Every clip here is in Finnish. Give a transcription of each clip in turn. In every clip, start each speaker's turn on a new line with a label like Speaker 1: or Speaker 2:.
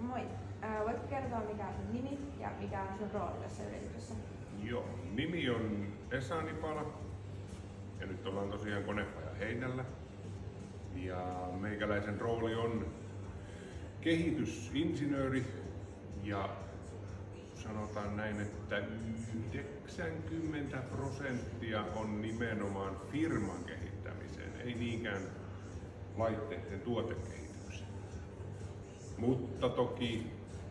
Speaker 1: Moi. Voitko kertoa mikä on sun nimi ja mikä on sun rooli tässä yrityksessä?
Speaker 2: Joo, nimi on Esa Nipala ja nyt ollaan tosiaan Konepaja Heinällä. Ja meikäläisen rooli on kehitysinsinööri ja sanotaan näin, että 90% on nimenomaan firman kehittämiseen, ei niinkään laitteiden tuotekehitykseen. Mutta toki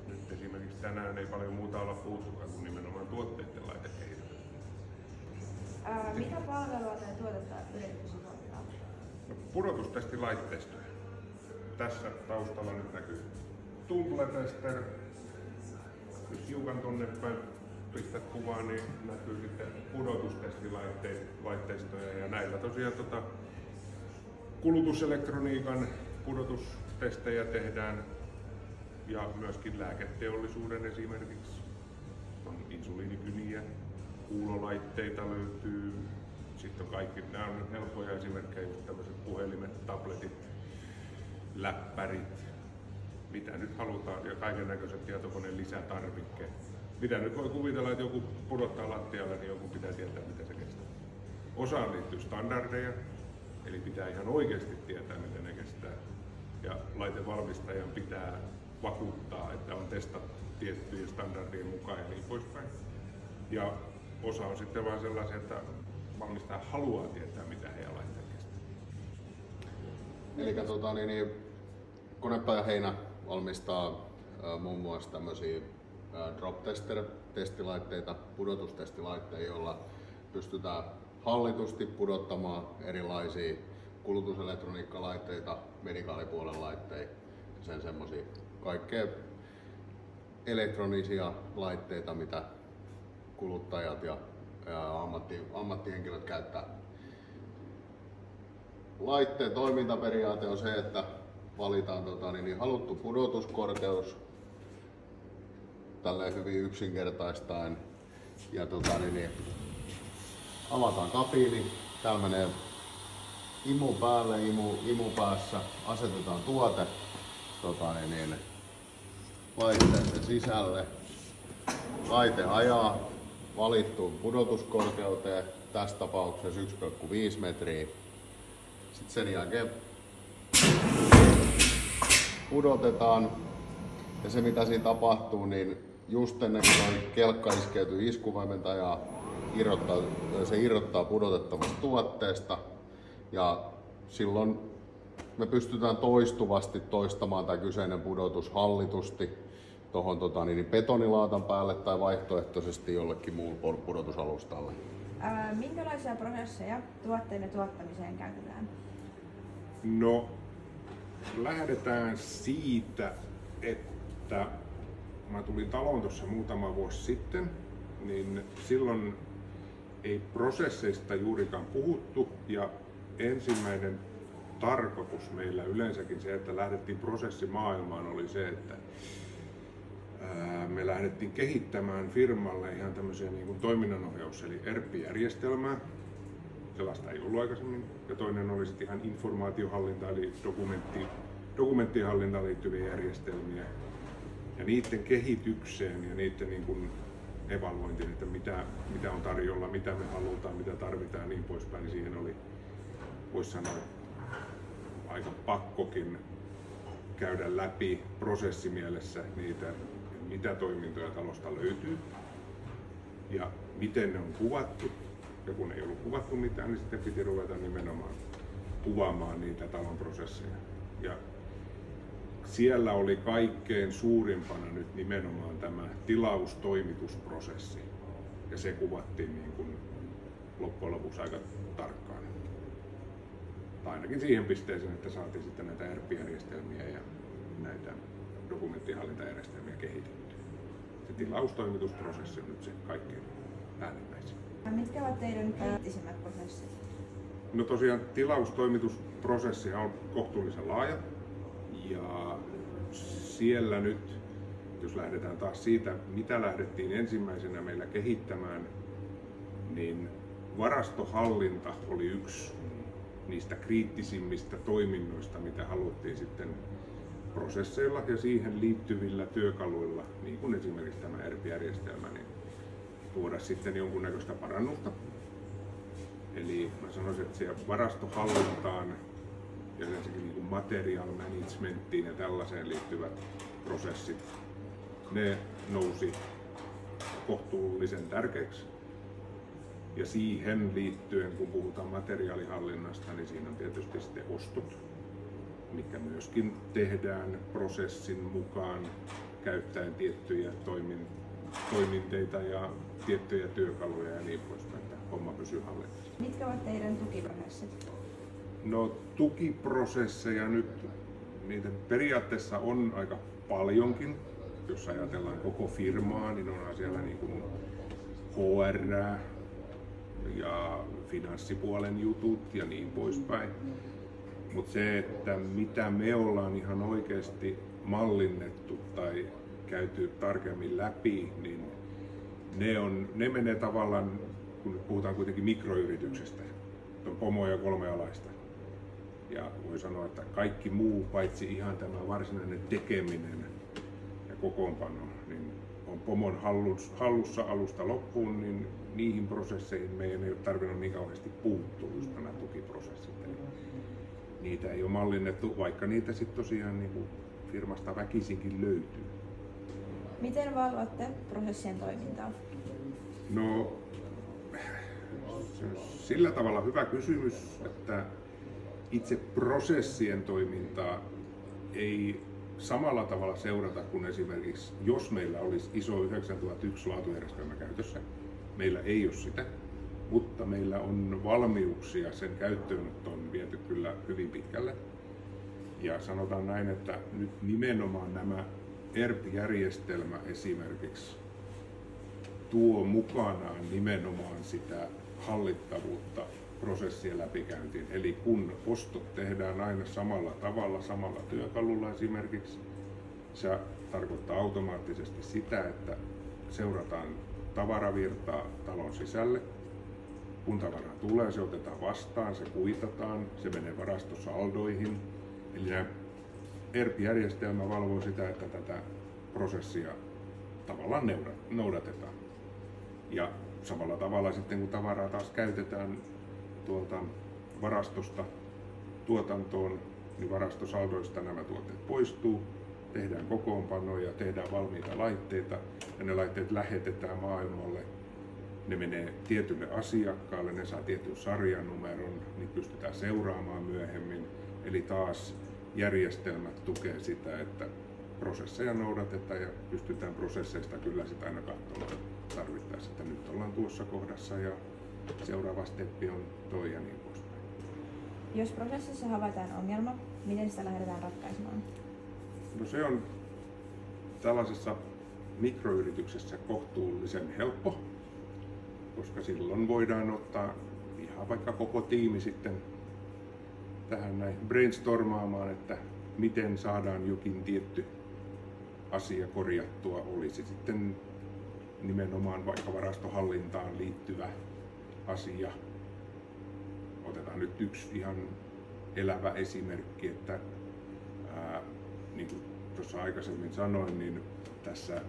Speaker 2: nyt esimerkiksi tänään ei paljon muuta olla puhuttukaan kuin nimenomaan tuotteiden laitekehitykseen.
Speaker 1: Mitä palvelua tai tuotetta yrityksessä tuottaa?
Speaker 2: No, pudotustestilaitteistoja. Tässä taustalla nyt näkyy Tumble Tester. Jos hiukan tonne päin pistät kuvaan, niin näkyy sitten pudotustestilaitteistoja ja näillä tosiaan kulutuselektroniikan pudotustestejä tehdään ja myöskin lääketeollisuuden esimerkiksi. On insuliinikyniä, kuulolaitteita löytyy. Sitten on kaikki, nämä on helppoja esimerkkejä, just tämmöiset puhelimet, tabletit, läppärit, mitä nyt halutaan ja kaiken näköiset tietokoneen lisätarvikkeet. Mitä nyt voi kuvitella, että joku pudottaa lattialle, niin joku pitää tietää, mitä se kestää. Osaan liittyy standardeja, eli pitää ihan oikeasti tietää, miten ne kestää. Ja laitevalmistajan pitää vakuuttaa, että on testattu tiettyjen standardien mukaan ja niin poispäin. Ja osa on sitten vain sellaisia, että valmistaja haluaa tietää, mitä heidän laitteet kestää.
Speaker 3: Eli Konepaja Heinä valmistaa muun muassa tämmöisiä drop tester testilaitteita, pudotustestilaitteita, joilla pystytään hallitusti pudottamaan erilaisia kulutuselektroniikkalaitteita, medikaalipuolen laitteita, sen semmoisia kaikkea elektronisia laitteita, mitä kuluttajat ja ammattihenkilöt käyttää. Laitteen toimintaperiaate on se, että valitaan haluttu pudotuskorkeus tälleen hyvin yksinkertaistaen ja avataan kabiini. Täällä menee imu päälle, imu päässä, asetetaan tuote laitteeseen sisälle. Laite ajaa valittuun pudotuskorkeuteen, tässä tapauksessa 1,5 metriä. Sitten sen jälkeen pudotetaan ja se mitä siinä tapahtuu, niin just ennen kuin kelkka iskeytyy iskuvaimentaja, se irrottaa pudotettavasta tuotteesta ja silloin me pystytään toistuvasti toistamaan tämä kyseinen pudotus hallitusti tuohon betonilaatan päälle tai vaihtoehtoisesti jollekin muulle pudotusalustalle.
Speaker 1: Minkälaisia prosesseja tuotteiden tuottamiseen käytetään?
Speaker 2: No, lähdetään siitä, että mä tulin taloon tuossa muutama vuosi sitten, niin silloin ei prosesseista juurikaan puhuttu ja ensimmäinen tarkoitus meillä yleensäkin se, että lähdettiin prosessimaailmaan oli se, että me lähdettiin kehittämään firmalle ihan tämmöisiä niin kuin toiminnanohjaus- eli ERP-järjestelmää. Sellaista ei ollut aikaisemmin. Ja toinen oli sitten ihan informaatiohallinta eli dokumenttien hallintaan liittyviä järjestelmiä. Ja niiden kehitykseen ja niiden niin kuin evaluointiin, että mitä on tarjolla, mitä me halutaan, mitä tarvitaan ja niin poispäin. Niin siihen oli, voisi sanoa, aika pakkokin käydä läpi prosessimielessä niitä, mitä toimintoja talosta löytyy ja miten ne on kuvattu. Ja kun ei ollut kuvattu mitään, niin sitten piti ruveta nimenomaan kuvaamaan niitä talon prosesseja. Ja siellä oli kaikkein suurimpana nyt nimenomaan tämä tilaustoimitusprosessi. Ja se kuvattiin niin kuin loppujen lopuksi aika tarkkaan. Tai ainakin siihen pisteeseen, että saatiin sitten näitä ERP-järjestelmiä ja näitä dokumenttihallintajärjestelmiä kehitettyä. Se tilaustoimitusprosessi on nyt se kaikkein päällimmäisin.
Speaker 1: Mitkä ovat teidän kriittisimmät prosessit?
Speaker 2: No tosiaan tilaustoimitusprosessi on kohtuullisen laaja ja siellä nyt, jos lähdetään taas siitä, mitä lähdettiin ensimmäisenä meillä kehittämään, niin varastohallinta oli yksi niistä kriittisimmistä toiminnoista, mitä haluttiin sitten prosesseilla ja siihen liittyvillä työkaluilla, niin kuin esimerkiksi tämä ERP-järjestelmä, niin tuoda sitten jonkunnäköistä parannusta. Eli mä sanoisin, että siellä varastohallintaan ja yleensäkin niin kuin material managementtiin ja tällaiseen liittyvät prosessit, ne nousi kohtuullisen tärkeäksi. Ja siihen liittyen, kun puhutaan materiaalihallinnasta, niin siinä on tietysti sitten ostot, mitkä myöskin tehdään prosessin mukaan käyttäen tiettyjä toiminteita ja tiettyjä työkaluja ja niin poispäin, että homma pysyy hallinnassa.
Speaker 1: Mitkä ovat teidän tukiprosessit?
Speaker 2: No tukiprosesseja nyt, niitä periaatteessa on aika paljonkin. Jos ajatellaan koko firmaa, niin on siellä niin kuin HR ja finanssipuolen jutut ja niin poispäin. Mutta se, että mitä me ollaan ihan oikeasti mallinnettu tai käyty tarkemmin läpi, niin ne menee tavallaan, kun nyt puhutaan kuitenkin mikroyrityksestä, on pomo ja 3 alaista. Ja voi sanoa, että kaikki muu paitsi ihan tämä varsinainen tekeminen ja kokoonpano, niin on pomon hallussa alusta loppuun, niin niihin prosesseihin meidän ei ole tarvinnut niin kauheasti puuttua, just nämä tukiprosessit. Eli niitä ei ole mallinnettu, vaikka niitä sitten tosiaan niin kuin firmasta väkisinkin löytyy.
Speaker 1: Miten valvotte prosessien toimintaa?
Speaker 2: No, se on sillä tavalla hyvä kysymys, että itse prosessien toimintaa ei samalla tavalla seurata kuin esimerkiksi, jos meillä olisi ISO 9001 laatujärjestelmä käytössä. Meillä ei ole sitä, mutta meillä on valmiuksia sen käyttöönottoon viety kyllä hyvin pitkälle. Ja sanotaan näin, että nyt nimenomaan nämä ERP-järjestelmä esimerkiksi tuo mukanaan nimenomaan sitä hallittavuutta prosessien läpikäyntiin. Eli kun ostot tehdään aina samalla tavalla, samalla työkalulla esimerkiksi, se tarkoittaa automaattisesti sitä, että seurataan tavaravirtaa talon sisälle. Kun tavara tulee, se otetaan vastaan, se kuitataan, se menee varastosaldoihin. Eli ERP-järjestelmä valvoo sitä, että tätä prosessia tavallaan noudatetaan. Ja samalla tavalla sitten kun tavaraa taas käytetään tuolta varastosta tuotantoon, niin varastosaldoista nämä tuotteet poistuu, tehdään kokoonpanoja, tehdään valmiita laitteita ja ne laitteet lähetetään maailmalle. Ne menee tietylle asiakkaalle, ne saa tietyn sarjanumeron, niin pystytään seuraamaan myöhemmin. Eli taas järjestelmät tukee sitä, että prosesseja noudatetaan ja pystytään prosesseista kyllä sitä aina katsomaan tarvittaessa, että nyt ollaan tuossa kohdassa ja seuraava steppi on toi ja niin poispäin.
Speaker 1: Jos prosessissa havaitaan ongelma, miten sitä lähdetään ratkaisemaan?
Speaker 2: No se on tällaisessa mikroyrityksessä kohtuullisen helppo, koska silloin voidaan ottaa ihan vaikka koko tiimi sitten tähän näin brainstormaamaan, että miten saadaan jokin tietty asia korjattua, olisi sitten nimenomaan vaikka varastohallintaan liittyvä asia. Otetaan nyt yksi ihan elävä esimerkki, että niin kuin tuossa aikaisemmin sanoin, niin tässä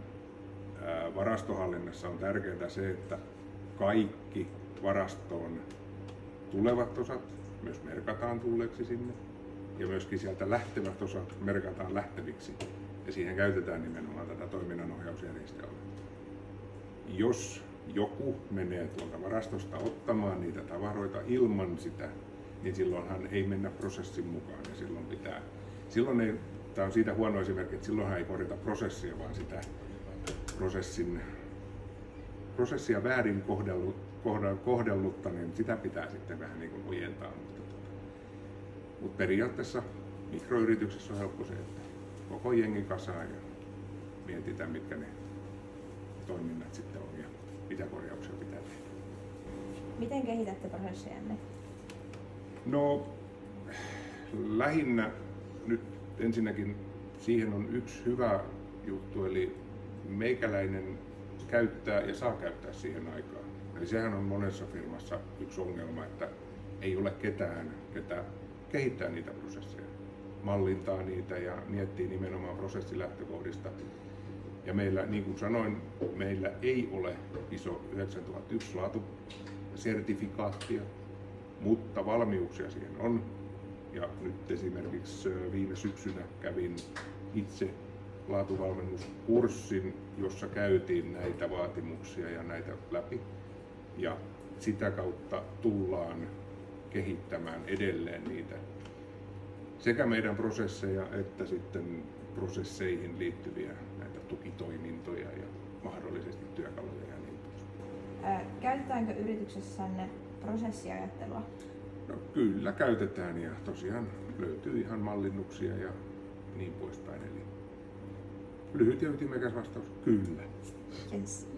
Speaker 2: varastohallinnassa on tärkeää se, että kaikki varastoon tulevat osat myös merkataan tulleeksi sinne ja myöskin sieltä lähtevät osat merkataan lähteviksi ja siihen käytetään nimenomaan tätä toiminnanohjausjärjestelmää. Jos joku menee tuolta varastosta ottamaan niitä tavaroita ilman sitä, niin silloinhan ei mennä prosessin mukaan ja silloin ei, tämä on siitä huono esimerkki, että silloinhan ei korjata prosessia, vaan sitä prosessia väärin kohdellutta, niin sitä pitää sitten vähän niin kuin ojentaa. Mutta periaatteessa mikroyrityksessä on helppo se, että koko jengi kasaa ja mietitään, mitkä ne toiminnat sitten on ja mitä korjauksia pitää tehdä.
Speaker 1: Miten kehitätte prosessejanne?
Speaker 2: No lähinnä nyt ensinnäkin siihen on yksi hyvä juttu, eli meikäläinen käyttää ja saa käyttää siihen aikaan. Eli sehän on monessa firmassa yksi ongelma, että ei ole ketään, ketä kehittää niitä prosesseja. mallintaa niitä ja miettii nimenomaan prosessilähtökohdista. Ja meillä, niin kuin sanoin, meillä ei ole ISO 9001 laatusertifikaattia, mutta valmiuksia siihen on. Ja nyt esimerkiksi viime syksynä kävin itse laatuvalmennuskurssin, jossa käytiin näitä vaatimuksia ja näitä läpi. Ja sitä kautta tullaan kehittämään edelleen niitä sekä meidän prosesseja että sitten prosesseihin liittyviä näitä tukitoimintoja ja mahdollisesti työkaluja ja niin poispäin.
Speaker 1: Käytetäänkö yrityksessänne prosessiajattelua?
Speaker 2: No, kyllä käytetään ja tosiaan löytyy ihan mallinnuksia ja niin poispäin. Eli lyhyt ja ytimekäs vastaus, kyllä.
Speaker 1: Yes.